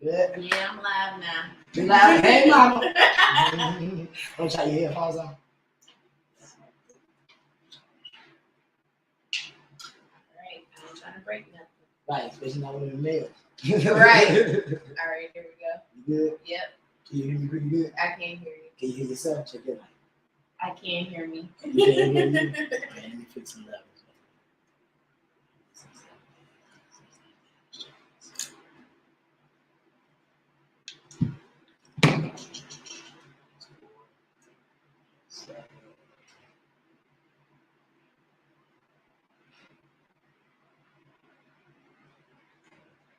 Yeah. Yeah, I'm live now. You live? Hey, mama. Don't try your headphones on. Alright, I ain't trying to break nothing. Right, especially not when we're male. Right. Alright, here we go. You good? Yep. Can you hear me pretty good? I can't hear you. Can you hear yourself? Check it out. I can't hear me. You can't hear me? Okay, let me fix some levels.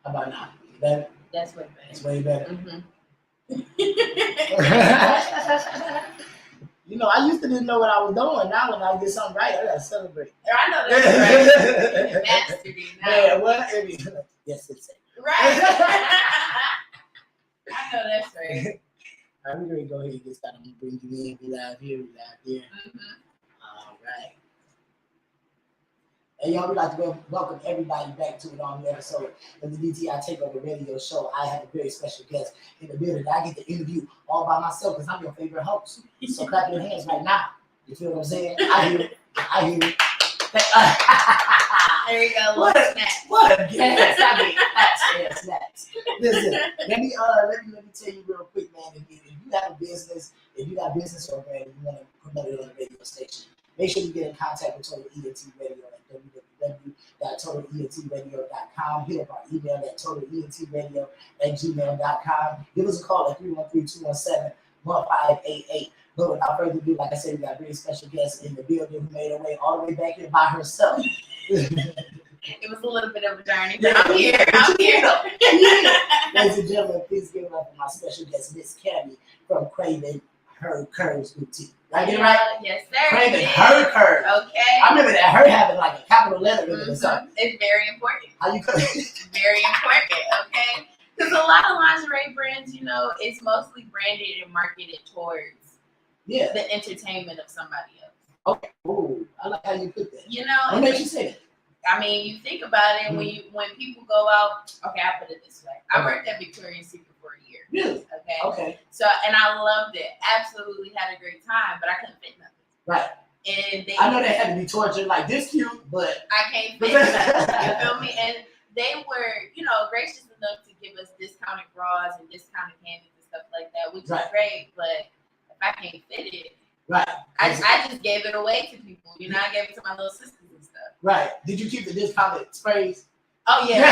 How about now? Better? That's way better. That's way better. Mm-hmm. You know, I used to didn't know what I was doing. Now when I get something right, I gotta celebrate. I know that's right. You mastered it now. Man, what? Yes, it's it. Right. I know that's right. All right, we're gonna go ahead and get started. I'm gonna bring you in. We live here, we live there. Mm-hmm. All right. Hey, y'all, we'd like to welcome everybody back to another episode of the DTI Takeover Radio Show. I have a very special guest in the building that I get to interview all by myself because I'm your favorite host. So clap your hands right now. You feel what I'm saying? I hear it. I hear it. There you go. What a guest. I mean, snaps. Listen, let me tell you real quick, man. If you have a business, if you got business or brand, you want to promote it on a radio station, make sure you get in contact with Total ENT Radio at www.totaleNTradio.com. Hit up our email at totaleNTradio@gmail.com. Give us a call at 313-217-1588. But without further ado, like I said, we got a very special guest in the building who made her way all the way back here by herself. It was a little bit of a journey, but I'm here. Ladies and gentlemen, please give it up for my special guest, Miss Cammy from Craving Her Curves Boutique. Did I get it right? Yes, sir. Craving Her Curves. Okay. I remember that her having like a capital letter in it or something. It's very important. How you could? Very important, okay? Because a lot of lingerie brands, you know, it's mostly branded and marketed towards the entertainment of somebody else. Okay. Ooh, I like how you put that. You know, what makes you say that? I mean, you think about it when people go out. Okay, I put it this way. I worked at Victoria's Secret for a year. Really? Okay. Okay. So, and I loved it. Absolutely had a great time, but I couldn't fit nothing. Right. And I know they had to be tortured like this cute, but I can't fit nothing. You feel me? And they were, you know, gracious enough to give us discounted bras and discounted panties and stuff like that, which is great. But if I can't fit it, I just gave it away to people. You know, I gave it to my little sisters and stuff. Right. Did you keep the discounted sprays? Oh yeah, the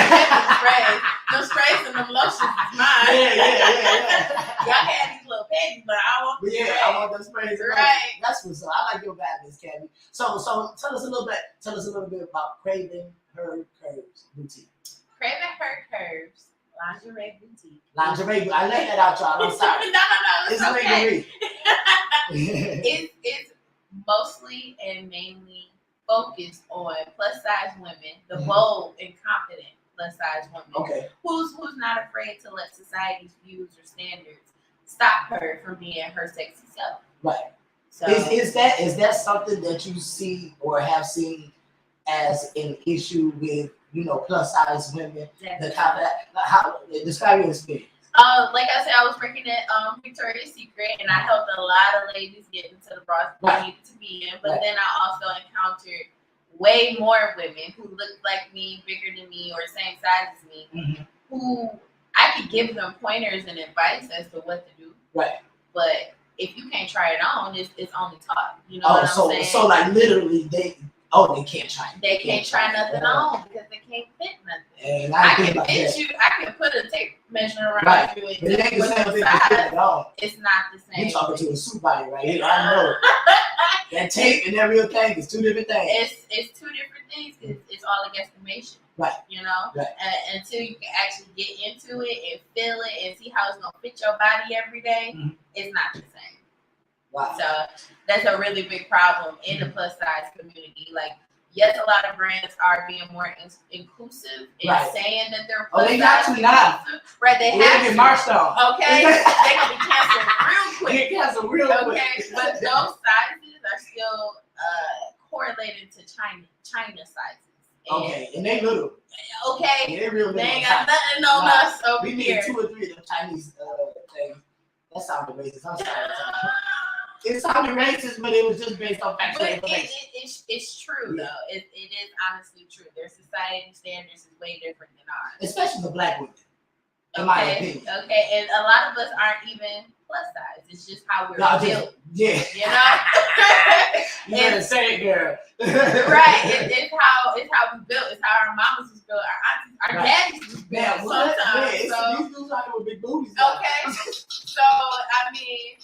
sprays. Them sprays and them lotions is mine. Yeah. Y'all had these little panties, but I want the sprays. I want those sprays. Right. That's what's up. I like your vibe, Miss Cammy. So tell us a little bit about Craving Her Curves Boutique. Craving Her Curves Lingerie Boutique. Lingerie. I left that out, y'all. I'm sorry. No. It's okay. Lingerie. It's mostly and mainly focused on plus size women, the bold and confident plus size women. Okay. Who's not afraid to let society's views or standards stop her from being her sexy self. Right. So is that something that you see or have seen as an issue with, you know, plus size women? How describe your experience? Like I said, I was working at Victoria's Secret, and I helped a lot of ladies get into the bras they needed to be in. But then I also encountered way more women who looked like me, bigger than me, or same size as me, who I could give them pointers and advice as to what to do. Right. But if you can't try it on, it's only taught. You know what I'm saying? So like literally they can't try it. They can't try nothing on because they can't fit nothing. And I can fit you. I can put a tape measure around you. But it ain't the same thing at all. It's not the same. You're talking to a suit body right here. I know. That tape and that real thing is two different things. It's two different things. It's all a guesstimation. Right. You know? Right. Until you can actually get into it and feel it and see how it's going to fit your body every day, it's not the same. Wow. So that's a really big problem in the plus size community. Like, yes, a lot of brands are being more inclusive and saying that they're plus they got to now. Right, they have to. Marched on. Okay, they're gonna be canceled real quick. They canceled real quick. Okay, but those sizes are still correlated to China sizes Okay, and they little. Okay, Yeah, they real little. they ain't got nothing on us over we here. need 2 or 3 of them Chinese things. That sounded racist. I'm sorry. It sounded racist, but it was just based on factual information. It's true though. It is honestly true. Their society standards is way different than ours, especially the black women. In my opinion. Okay, and a lot of us aren't even plus size. It's just how we're built. Yeah. You know? You better say it, girl. Right. It's how we built. It's how our mamas was built. Our daddies was built sometimes. Yeah, these dudes out here with big booties. Okay. So I mean,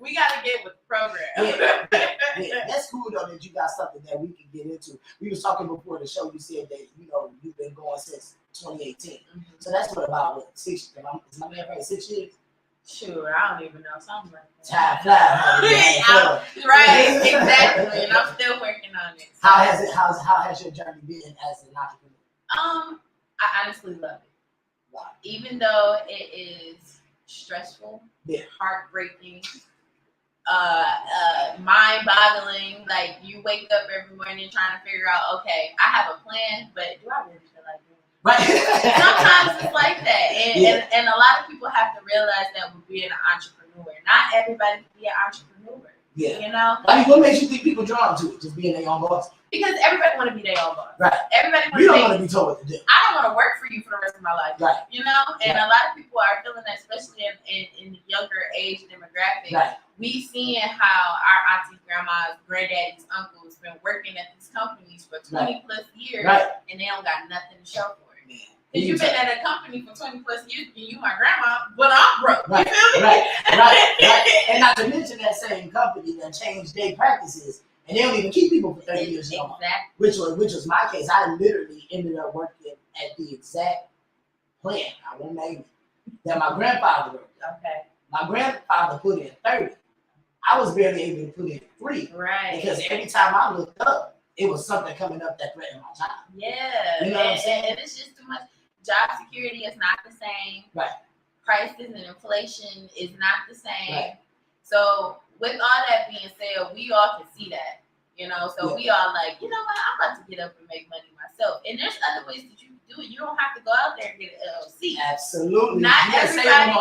we gotta get with the program. Yeah. That's cool though that you got something that we can get into. We was talking before the show. You said that you've been going since 2018. Mm-hmm. So that's about 6. Is my man right? 6 years. Sure, I don't even know, something like Time that. flies. Right, exactly, and I'm still working on it. So. How has your journey been as an entrepreneur? I honestly love it. Wow. Even though it is stressful, heartbreaking, mind-boggling. Like you wake up every morning trying to figure out, okay, I have a plan, but do I really feel like doing it? Right. Sometimes it's like that, and a lot of people have to realize that with being an entrepreneur, not everybody can be an entrepreneur. Yeah. You know. Like, what makes you think people drawn to it? Just being their own boss. Because everybody want to be their own boss. Right. Everybody. You don't want to be told what to do. I don't want to work for you for the rest of my life. Right. You know, and a lot of people are feeling that, especially in the younger age demographic. Right. We seeing how our aunties, grandmas, granddaddies, uncles been working at these companies for 20 plus years, and they don't got nothing to show for it. Because you've been at a company for 20 plus years, and you my grandma, but I'm broke. Right. You feel me? Right. And not to mention that same company that changed their practices, and they don't even keep people for 30 years anymore. Exactly. Which was my case. I literally ended up working at the exact plant, I won't name it, that my grandfather worked at. Okay. My grandfather put in 30. I was barely able to put in 3. Right. Because every time I looked up, it was something coming up that threatened my job. Yeah. You know what I'm saying? And it's just too much. Job security is not the same. Right. Prices and inflation is not the same. Right. So with all that being said, we all can see that. You know, so we all like, you know what, I'm about to get up and make money myself. And there's other ways that you can do it. You don't have to go out there and get an LLC. Absolutely. Not everybody.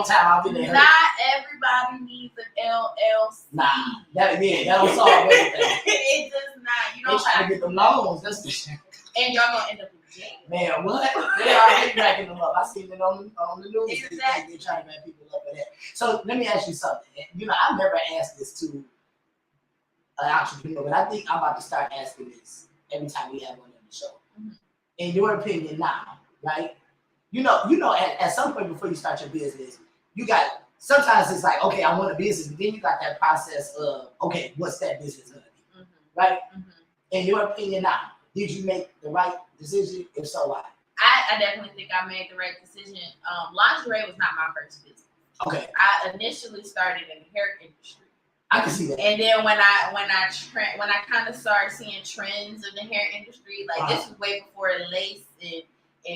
Not everybody needs an LLC. Nah, that'll solve everything. It does not. You don't. They trying to get them loans. That's the shit. And y'all gonna end up in jail. Man, what? They already racking them up. I seen it on the news. Exactly. They're trying to back people up for that. So let me ask you something. You know, I've never asked this to an entrepreneur, but I think I'm about to start asking this every time we have one on the show. Mm-hmm. In your opinion now, right? You know, at some point before you start your business, you got, sometimes it's like, okay, I want a business, but then you got that process of, okay, what's that business gonna be? Mm-hmm. Right? Mm-hmm. In your opinion now, did you make the right decision? If so, why? I definitely think I made the right decision. Lingerie was not my first business. Okay. I initially started in the hair industry. I can see that. And then when I kind of started seeing trends in the hair industry, like this was way before lace and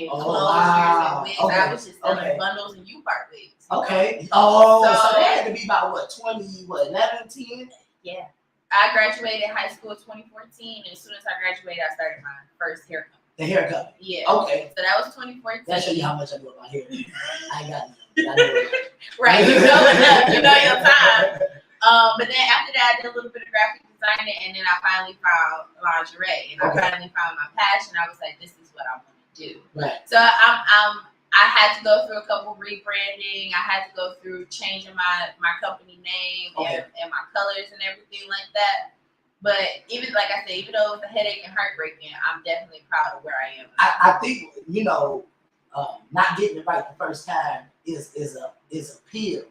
closures and wigs. Okay. I was just selling bundles and U-part wigs. Okay. So that had to be about 11, 10? Yeah. I graduated high school in 2014, and as soon as I graduated, I started my first hair company. The hair company? Yeah. Okay. So that was 2014. That show you how much I know about hair. I ain't got nothing. Right. You know enough. You know your time. But then after that, I did a little bit of graphic designing, and then I finally found lingerie, and I finally found my passion. I was like, this is what I want to do. Right. So I had to go through a couple rebranding. I had to go through changing my company name and my colors and everything like that. But even like I said, even though it was a headache and heartbreaking, I'm definitely proud of where I am. I think not getting it right the first time is a pill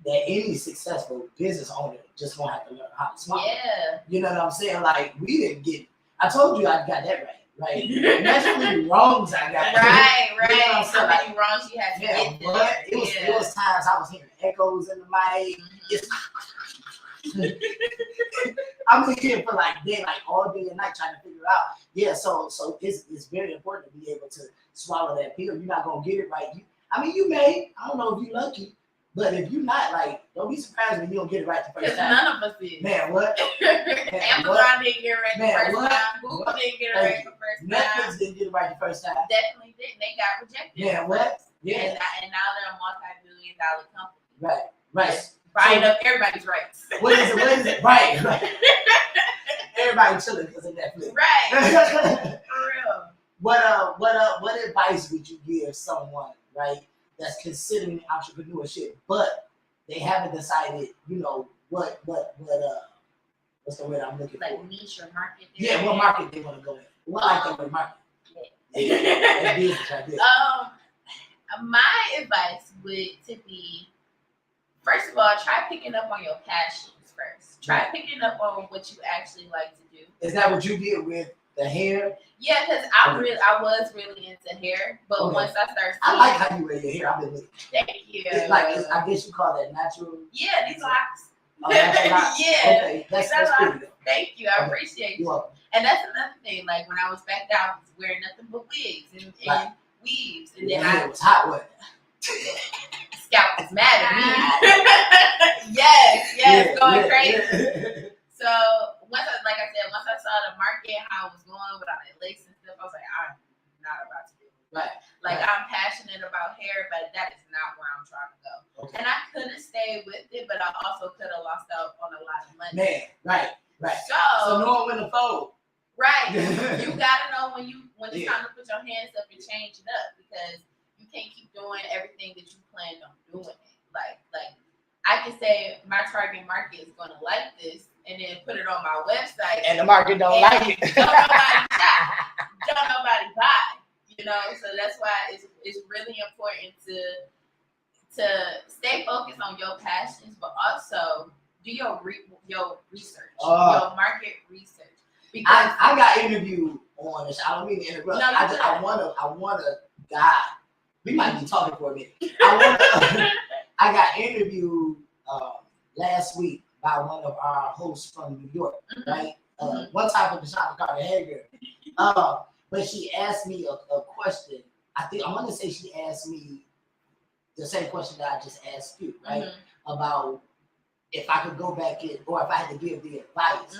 that any successful business owner just won't have to learn how to swallow. Yeah. You know what I'm saying? Like we didn't get. I told you I got that right. Right. Imagine how many wrongs I got. Right. You know what how many wrongs you had to get to. But it was times I was hearing echoes in the mic. I'm here for all day and night trying to figure out. Yeah, so it's very important to be able to swallow that pill. You're not gonna get it right. You may. I don't know if you're lucky, But if you're not, like, don't be surprised when you don't get it right the first Because time. none of us did. Man, what? Amazon didn't get it right the first what? time. Google didn't get it right the first time. Netflix didn't get it right the first time. Definitely didn't. They got rejected. Man, what? Yeah. And now they're a multi-billion-dollar company. Right. Buying up everybody's rights. What is it? Right. Everybody chilling because of Netflix. Right. For real. What advice would you give someone, right, that's considering entrepreneurship, but they haven't decided, what's the word I'm looking for? Like niche or market. Yeah, what market they want to go in. What like that word market? Yeah. Business right there. My advice would be, first of all, try picking up on your passions first. Try picking up on what you actually like to do. Is that what you did with the hair? Yeah, because I was really into hair, but once I started I like how you wear your hair. I've been looking. Thank you. It's like, I guess you call that natural. Yeah, these locks. Oh, natural locks? Yeah. Okay, that's pretty though. Thank you. I appreciate you. Welcome. And that's another thing. Like when I was back down, I was wearing nothing but wigs and weaves, and then it was hot one. Scout was mad at me. yes, going crazy. Yeah. So once I saw the market, how it was going with all that lace and stuff, I was like, I'm not about to do it. Right. I'm passionate about hair, but that is not where I'm trying to go. Okay. And I could have stayed with it, but I also could have lost out on a lot of money. Man, right. So knowing when to fold. Right. You gotta know when it's time to put your hands up and change it up, because you can't keep doing everything that you planned on doing it. Like I can say my target market is gonna like this and then put it on my website. And the market don't like it. Don't nobody shop. Don't nobody buy. So that's why it's really important to stay focused on your passions, but also do your research, your market research. Because I got interviewed on this. I don't mean to interrupt. No, I want a guy. We might be talking for a minute. I got interviewed last week by one of our hosts from New York, right? One time for Deshaun Carter Hager. But she asked me a question. I want to say she asked me the same question that I just asked you, right? About if I could go back in, or if I had to give the advice.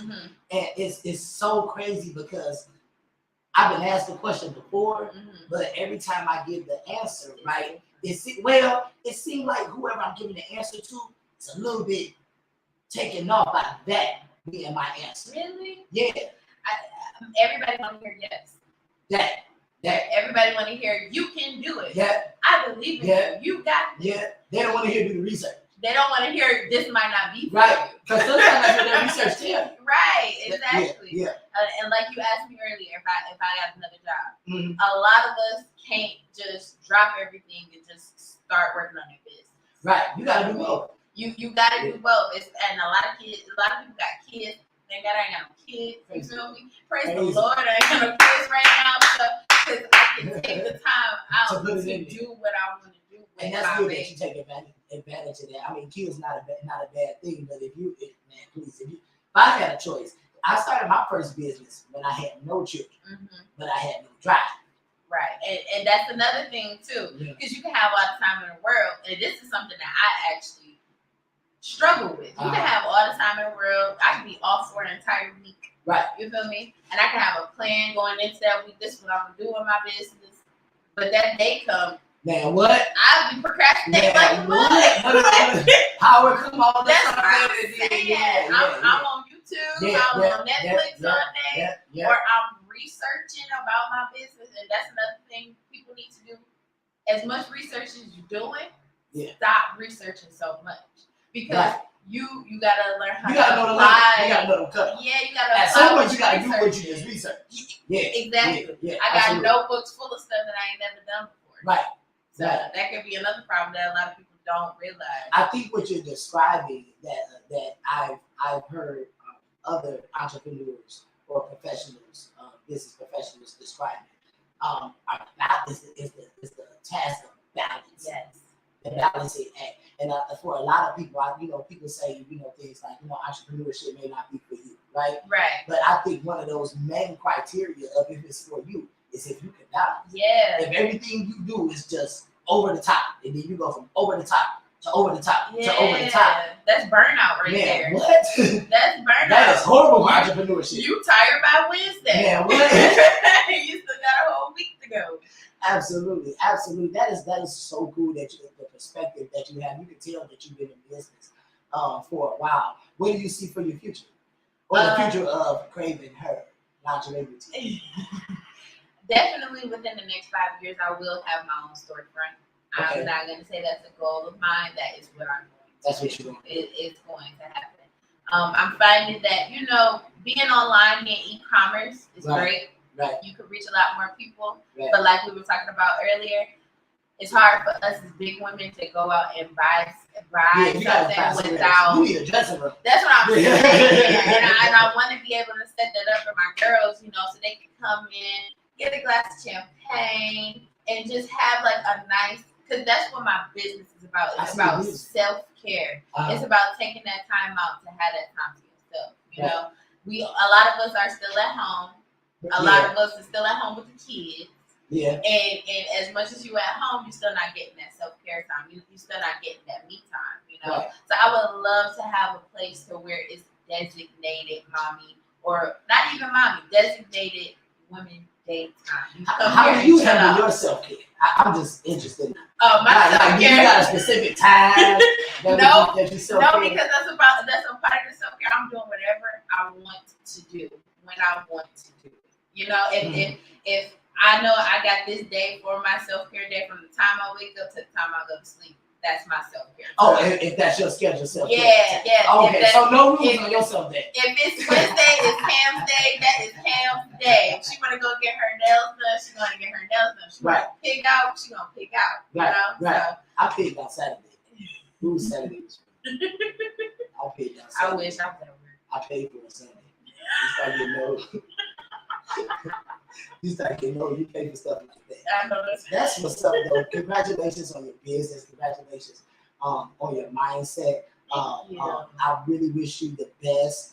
And it's so crazy because I've been asked the question before, but every time I give the answer, right, it seemed like whoever I'm giving the answer to is a little bit taken off by that being my answer. Really? Yeah. Everybody want to hear yes. That everybody want to hear you can do it. Yeah. I believe in you. You got this. Yeah. They don't want to hear do the research. They don't want to hear this might not be for right. you. Because sometimes that's what their research tells you. Right, exactly. Yeah. And like you asked me earlier, if I got another job, a lot of us can't just drop everything and just start working on their business. Right. You gotta do both. You gotta do both. And a lot of people got kids. Thank God I ain't got no kids. You feel me? Praise the Lord, I ain't got no kids right now, because I can take the time out to do what I want to do. And that's good that you take advantage of that. I mean, kids not a bad thing, but if I had a choice, I started my first business when I had no children, but I had no drive. Right, and that's another thing too, because you can have all the time in the world, and this is something that I actually struggle with. You can have all the time in the world. I can be off for an entire week. Right. You feel me? And I can have a plan going into that week. This is what I'm gonna do in my business. But that day comes. Man, what? I'll be procrastinating like what? Howard, come on. That's what I'm saying. I'm on YouTube. I'm on Netflix all day. Or I'm researching about my business. And that's another thing people need to do. As much research as you're doing, stop researching so much. Because you gotta learn how to apply. You gotta know the cut. Yeah, you gotta at some point you gotta do what you just researched. Yeah. Exactly. Yeah, I got notebooks full of stuff that I ain't never done before. Right. So that could be another problem that a lot of people don't realize. I think what you're describing that I've heard other entrepreneurs or professionals, business professionals describing is the task of balance. Yes. The balancing act. And for a lot of people, people say, things like, entrepreneurship may not be for you, right? Right. But I think one of those main criteria of if it's for you is if you can balance. Yeah. If everything you do is just over the top, and then you go from over the top over the top. That's burnout right there. What? That's burnout. That is horrible for entrepreneurship. You tired by Wednesday. Yeah, what? You still got a whole week to go. Absolutely. That is so cool that you the perspective that you have. You can tell that you've been in business for a while. What do you see for your future? Or the future of Craven Her lingerie boutique? Definitely within the next 5 years, I will have my own storefront. Okay. I'm not going to say that's a goal of mine. That is what I'm going to do. That's what you're doing. It's going to happen. I'm finding that, being online and e-commerce is great. Right. You could reach a lot more people. Right. But like we were talking about earlier, it's hard for us as big women to go out and buy something without. You need a dressing room. That's what I'm saying. and I want to be able to set that up for my girls, so they can come in, get a glass of champagne, and just have like a nice. Because that's what my business is about. It's about self-care. It's about taking that time out to have that time to yourself. A lot of us are still at home. A lot of us are still at home with the kids. Yeah. And as much as you at home, you're still not getting that self-care time. You're still not getting that me time, Right. So I would love to have a place to where it's designated mommy, or not even mommy, designated women daytime. How do you handle your self-care? I'm just interested in that. Oh, my self-care. You got a specific time that you self-care? No, because that's a part of the self-care. I'm doing whatever I want to do when I want to do it. If I know I got this day for my self-care day from the time I wake up to the time I go to sleep, that's my self-care. Oh, if that's your schedule, self-care. Yeah. Okay, so no rules on your self-day. If it's Wednesday, it's Cam's day. That is Cam's day. If she want to go get her nails done, she's going to get her nails done. She want to pig out, she's going to pig out. Right. So, I picked out Saturday. Who's Saturday? I picked out Saturday. I wish I was at work. I paid for a Sunday. You start getting old. You pay for stuff like that. I know that's what's up, though. Congratulations on your business. Congratulations on your mindset. I really wish you the best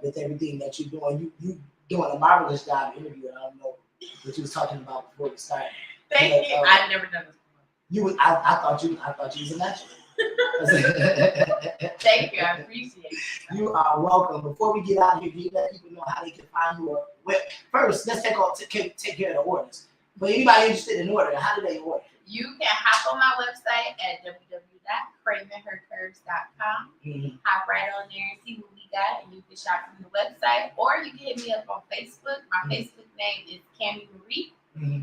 with everything that you're doing. You doing a marvelous job interviewing. I don't know what you was talking about before we started. Thank you. I've never done this before. I thought you was a natural. Thank you. I appreciate it. You are welcome. Before we get out of here, can you let people know how they can find you? First, let's take care of the orders. But anybody interested in ordering, how do they order? You can hop on my website at www.cravenhercurves.com. Hop right on there and see what we got, and you can shop from the website, or you can hit me up on Facebook. My Facebook name is Cami Marie.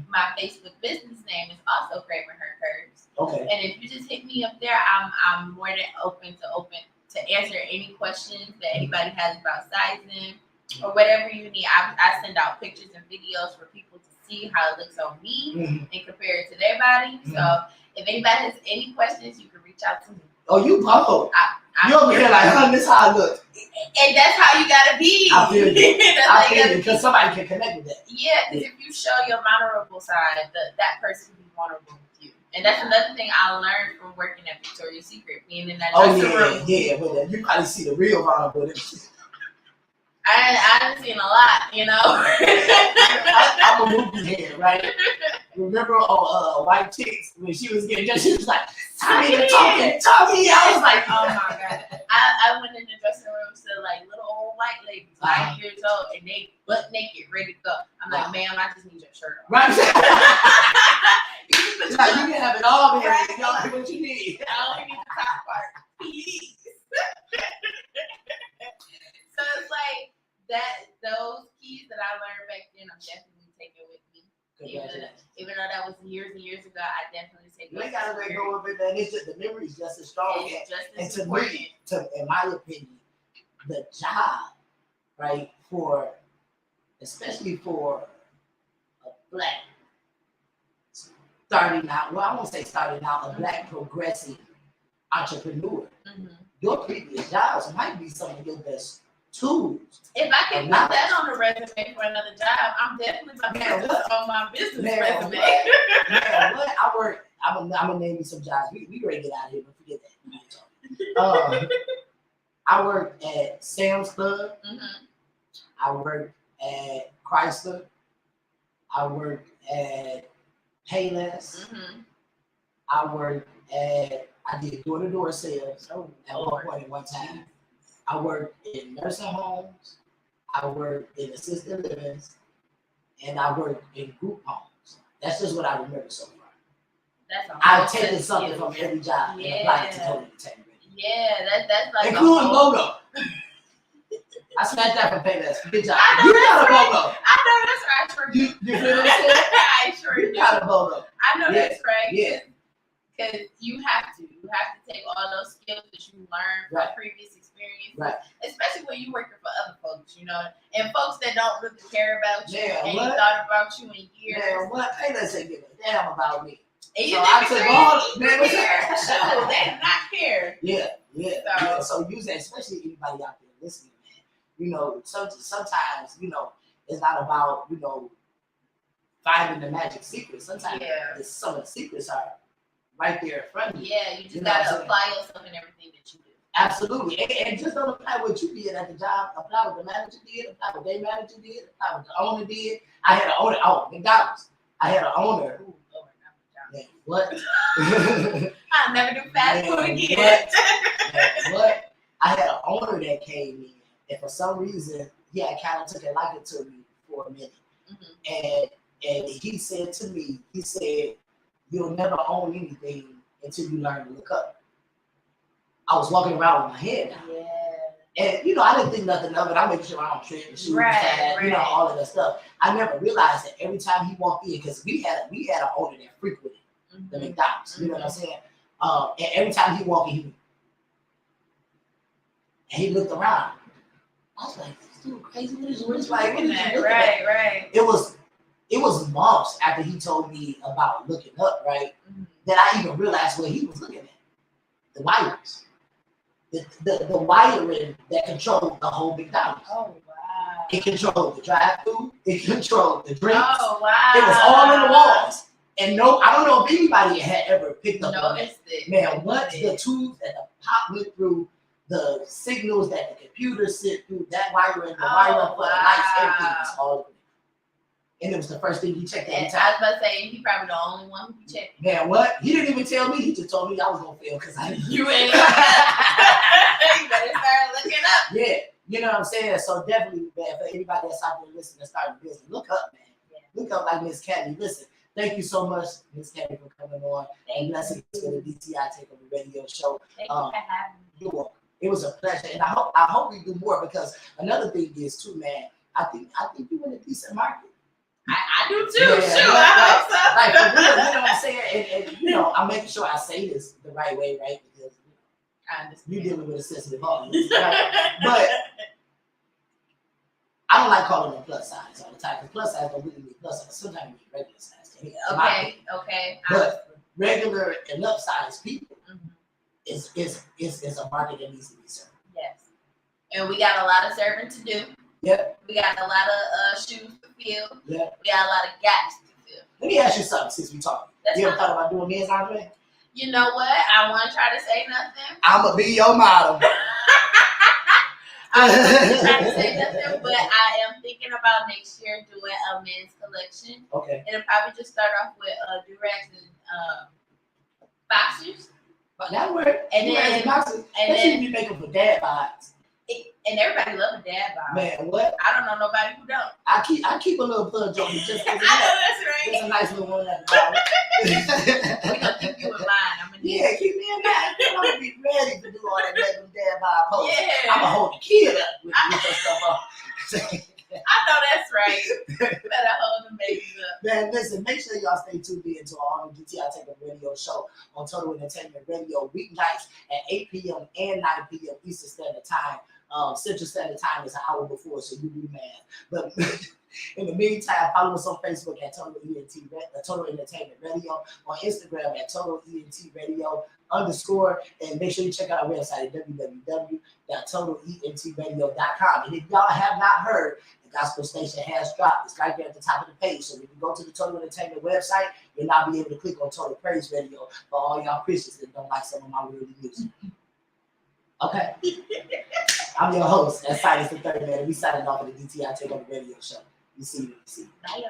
My Facebook business name is also Craven Her Curves. Okay. And if you just hit me up there, I'm more than open to answer any questions that anybody has about sizing or whatever you need. I send out pictures and videos for people to see how it looks on me and compare it to their body. So if anybody has any questions, you can reach out to me. Oh, you bold. You over here like, this is how I look. And that's how you gotta be. I feel you. Because somebody can connect with that. Yeah, because if you show your vulnerable side, that person will be vulnerable with you. And that's another thing I learned from working at Victoria's Secret, being in that dressing room. Yeah, but you probably see the real vulnerability. I've seen a lot, I'm a movie head, right? Remember White Chicks when she was getting dressed? She was like, Tommy. I was like, oh my god. I went in the dressing room to like little old white ladies, 9 years old, and they butt naked, ready to go. I'm like, ma'am, I just need your shirt on. Right. You can have it all, man. Right. Y'all like what you need. I only need the top part, please. So it's like those keys that I learned back then, I'm definitely taking with me. Even though that was years and years ago, I definitely take it. You ain't gotta let go of it, man. It's just the memory is just as strong. It's just and as to important. me, in my opinion, the job, right, especially for a black starting out, well, I won't say starting out, a black progressive entrepreneur, your previous jobs might be some of your best tools. If I can put that on the resume for another job, I'm definitely going to put this on my business resume. I'm gonna name you some jobs. We ready to get out of here, but forget that. I worked at Sam's Club. I worked at Chrysler. I worked at Payless. I did door-to-door sales at one point at one time. I worked in nursing homes. I worked in assisted livings, and I worked in group homes. That's just what I remember so far. I've taken something from every job and applied it to total entertainment. Yeah, that's like including logo. I smashed that from Payless. Good job. I know You got a right. logo. I know that's right. I sure do. You feel what I'm saying? I sure You do. got a logo. I know that's right. Yeah. Because you have to take all those skills that you learned from previous experiences, especially when you're working for other folks, you know, and folks that don't really care about you and you thought about you in years. Man, what? Payless ain't give a damn about me. And you so I took all they did not care. Yeah. So use that, especially anybody out there listening, man. You know, sometimes, you know, it's not about, you know, finding the magic secret. Sometimes some of the secrets are right there in front of you. Yeah, you just gotta apply yourself in everything that you do. Absolutely. And just don't apply what you did at the job. Apply what the manager did, apply what their manager did, apply what the owner did. I had an owner, McDonald's. I had an owner. Ooh, Lord, not Man, what? I'll never do fast food again. What? I had an owner that came in, and for some reason, I kind of took a liking to me for a minute. Mm-hmm. And he said to me, you'll never own anything until you learn to look up. I was walking around with my head down. Yeah. And, you know, I didn't think nothing of it. I'm making sure I don't trip and shoot you know, all of that stuff. I never realized that every time he walked in, because we had an owner that frequented the McDonald's. You know what I'm saying? And every time he walked in, he looked around. I was like, this dude crazy. What is you looking at? Right. It was months after he told me about looking up, right? Mm-hmm. That I even realized what he was looking at. The wires. The wiring that controlled the whole McDonald's. Oh, wow. It controlled the drive-thru. It controlled the drinks. Oh, wow. It was all on the walls. And I don't know if anybody had ever picked up on it. Man, what the tubes that the pop went through, the signals that the computer sent through, that wiring, the wiring for the lights, everything was all over. And it was the first thing he checked every time. I was about to say, he probably the only one who checked. Man, what? He didn't even tell me. He just told me I was going to fail because I didn't. You ain't. You better start looking up. Yeah. You know what I'm saying? So definitely, man, for anybody that's out there listening to start a business, look up, man. Yeah. Look up like Miss Caddy. Listen, thank you so much, Miss Caddy, for coming on. And blessings to the DTI Takeover Radio Show. Thank you for having me. You're welcome. It was a pleasure. And I hope we do more, because another thing is, too, man, I think you're in a decent market. I do too. I hope so. Like, for real, you know what I'm saying? And you know, I'm making sure I say this the right way, right? Because you're dealing with a sensitive audience, right? But I don't like calling them plus size all the time, because plus size don't really mean plus size. Sometimes it means regular size. Okay. But regular and up size people is a market that needs to be served. Yes. And we got a lot of serving to do. Yep. We got a lot of shoes to fill. Yep. We got a lot of gaps to fill. Let me ask you something since we talking. You ever thought about doing men's lingerie? You know what? I want to try to say nothing. I'm going to be your model. I'm not trying to say nothing, but I am thinking about next year doing a men's collection. Okay. It'll probably just start off with do-rags and boxers. But that works. And then boxers. And then you make them for dad vibes. And everybody loves a dad vibe. Man, what? I don't know nobody who don't. I keep a little plug on me just because. I know that's right. It's a nice little one at the bottom. We're gonna keep you in mind. Keep me in mind. I'm gonna be ready to do all that dad vibe post. Yeah. I'm gonna hold the kid up with that stuff on. I know that's right. Better hold them babies up. Man, listen, make sure y'all stay tuned in to our DTI Takeover Radio Show on Total Entertainment Radio weeknights at 8 p.m. and 9 p.m. Eastern Standard Time. Central Standard Time is an hour before, so you do math. But in the meantime, follow us on Facebook at Total Entertainment Radio, on Instagram at Total ENT Radio _, and make sure you check out our website at www.totalentradio.com. And if y'all have not heard, the gospel station has dropped. It's right there at the top of the page. So when you go to the Total Entertainment website, you'll now be able to click on Total Praise Radio for all y'all Christians that don't like some of my worldly music. Okay. I'm your host, that's Silas the Third Man, and we signing off of the DTI Takeover Radio Show. You see. Bye,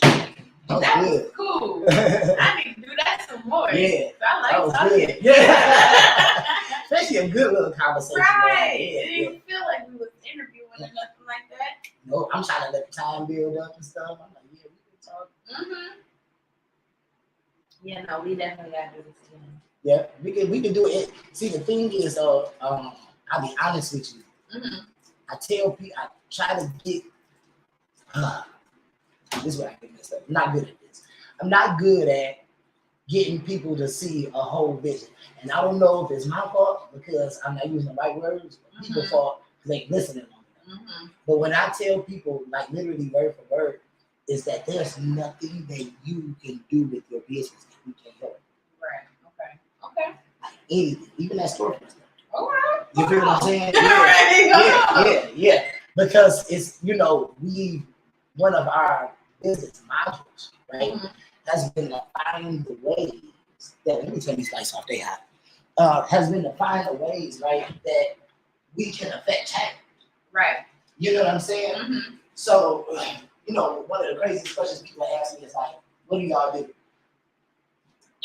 y'all. That was cool. I need to do that some more. Yeah, I like that was talking. good. Yeah, especially a good little conversation. Right. Yeah, It didn't feel like we was interviewing or nothing like that. No, I'm trying to let the time build up and stuff. I'm like, yeah, we can talk. Yeah, no, we definitely got to do this again. Yeah, we can do it. See, the thing is, I'll be honest with you. I tell people, I try to get. This is what I get messed up. I'm not good at this. I'm not good at getting people to see a whole vision. And I don't know if it's my fault because I'm not using the right words, or people's fault because they ain't listening long enough. But when I tell people, like literally word for word, is that there's nothing that you can do with your business that we can't help. Right. Okay. Like anything, even that storefront stuff. All right. You feel what I'm saying? Yeah. Because it's, one of our business modules, right, has been to find the ways that, let me turn these lights off, they hot, has been to find the ways, right, that we can affect change. Right. You know what I'm saying? So, one of the craziest questions people ask me is like, what do y'all do?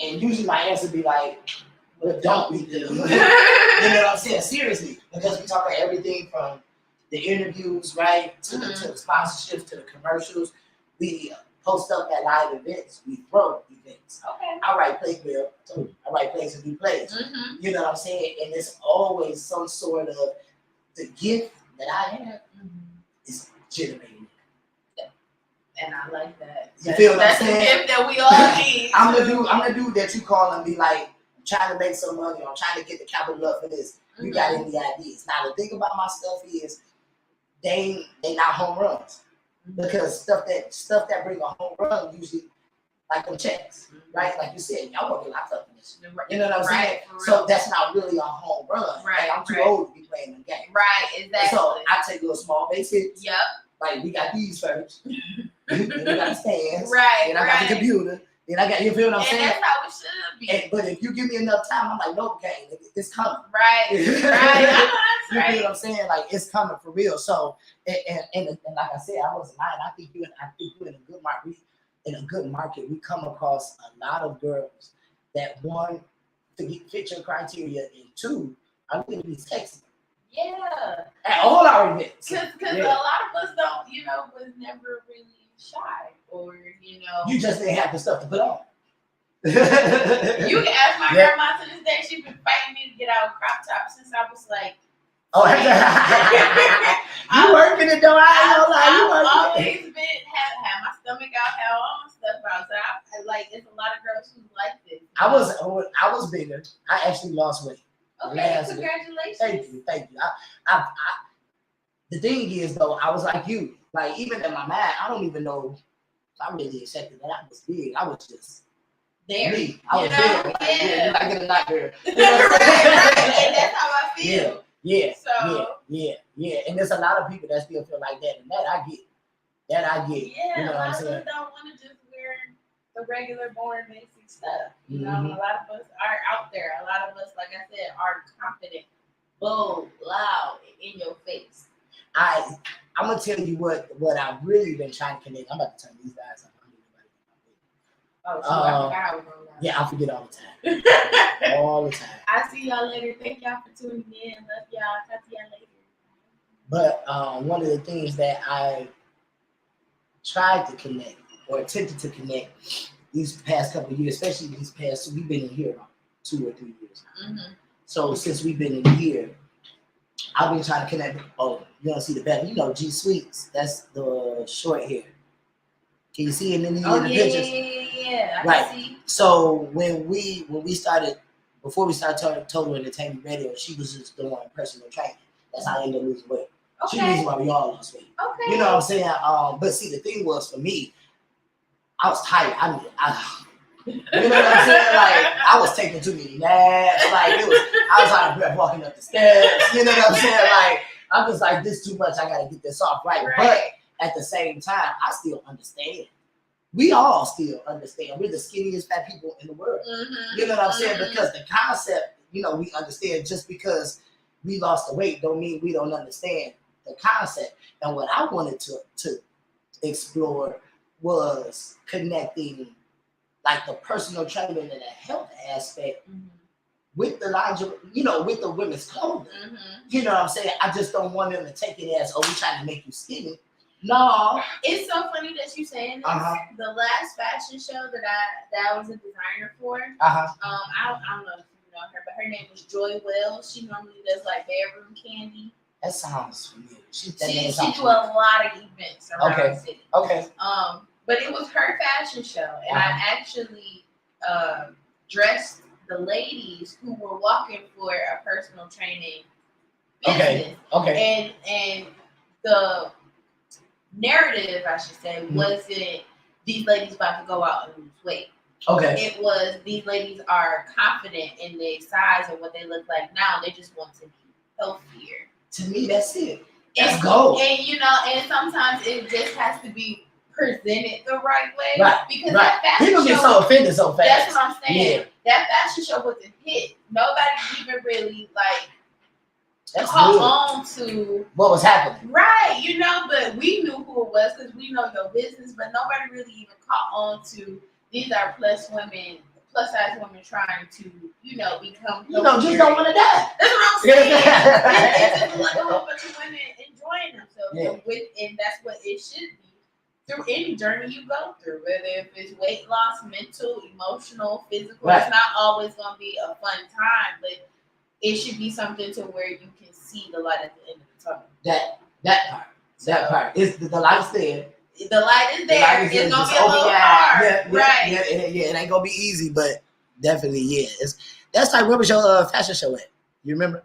And usually my answer be like, what don't we do? You know what I'm saying? Seriously, because we talk about everything from the interviews, right, to the sponsorships, to the commercials. We post up at live events. We throw events. Okay. I write plays, Bill. I write plays and do plays. You know what I'm saying? And it's always some sort of the gift that I have is generating. And I like that. You feel what I'm saying? That's the gift that we all need. I'm the dude that you call and be like, I'm trying to make some money. I'm trying to get the capital up for this. You got any ideas? Now the thing about my stuff is they not home runs. Because stuff that bring a home run usually like them checks, right? Like you said, y'all gonna get locked up in this. You know what I'm saying? So that's not really a home run. Right. Like, I'm too old to be playing the game. Right, exactly. So I take little small base hits. Yep. Like we got these first. Then we got the stands. Right. Then I got the computer. Then I got, you feel what I'm saying? And that's how it should be. But if you give me enough time, I'm like, nope, okay, it's coming. Right. You feel what I'm saying? Like it's coming for real. So and like I said, I wasn't lying. I think you're in a good market. In a good market, we come across a lot of girls that one fit your criteria, and two, I'm going to be sexy. Yeah. At all our events. Because a lot of us don't, was never really shy or, You just didn't have the stuff to put on. You can ask my grandma to this day. She's been fighting me to get out of crop top since I was like. Oh, you working it though? I ain't gonna lie, you working it. I've always been had my stomach out, had all my stuff out. So I like, it's a lot of girls who like this. I was bigger. I actually lost weight. Okay, congratulations. Thank you. I the thing is though, I was like you. Like even in my mind, I don't even know if I really accepted that I was big. I was just there. Me. I was there. Yeah. I get a lot there. Right. And that's how I feel. Yeah. And there's a lot of people that still feel like that, and that I get. Yeah, you know a lot of us saying? don't want to just wear the regular, boring, basic stuff. A lot of us are out there. A lot of us, like I said, are confident, bold, loud, in your face. I'm gonna tell you what I've really been trying to connect. I'm about to turn these guys up. Yeah, I forget all the time. All the time. I see y'all later. Thank y'all for tuning in. Love y'all. Talk to y'all later. But one of the things that I tried to connect or attempted to connect these past couple of years, especially these past, we've been in here about 2 or 3 years. So since we've been in here, I've been trying to connect. Oh, you don't see the back? G Sweets. That's the short hair. Can you see it in the pictures? Yeah. I right. can see. So when we started, before we started Total Entertainment Radio, she was just doing personal training. That's how I ended up losing weight. Okay. She the reason why we all lost weight. Okay. You know what I'm saying? But see, the thing was for me, I was tired. You know what I'm saying? Like I was taking too many naps. Like I was out of breath walking up the stairs. You know what I'm saying? Like I'm just like, this too much. I gotta get this off right. But at the same time, I still understand. We all still understand. We're the skinniest fat people in the world. You know what I'm saying? Because the concept, we understand. Just because we lost the weight don't mean we don't understand the concept. And what I wanted to explore was connecting like the personal training and the health aspect with the lingerie, with the women's clothing. You know what I'm saying? I just don't want them to take it as, oh, we trying to make you skinny. No. It's so funny that you saying this. The last fashion show that I was a designer for, I don't know if you know her, but her name was Joy Wells. She normally does like bedroom candy. That sounds familiar. She do a lot of events around the city. Okay. But it was her fashion show, and I actually dressed the ladies who were walking for a personal training business. Okay. And the narrative, I should say, wasn't these ladies about to go out and lose weight. Okay. It was these ladies are confident in their size and what they look like now. They just want to be healthier. To me, that's it. That's gold. And and sometimes it just has to be presented the right way. Right. Because that fashion people get show, so offended so fast. That's what I'm saying. Yeah. That fashion show was a hit. Nobody even really That's caught good. on to what was happening. Right, but we knew who it was because we know your business, but nobody really even caught on to these are plus size women trying to, become just don't want to die. That's what I'm saying. It's just like a whole bunch of women enjoying themselves. Yeah. And that's what it should be. Through any journey you go through, whether if it's weight loss, mental, emotional, physical, It's not always going to be a fun time, but it should be something to where you can see the light at the end of the tunnel. That part is the light's there. The light is there. It's gonna be a little hard, right? Yeah. It ain't gonna be easy, but definitely, That's like, where was your fashion show at? You remember?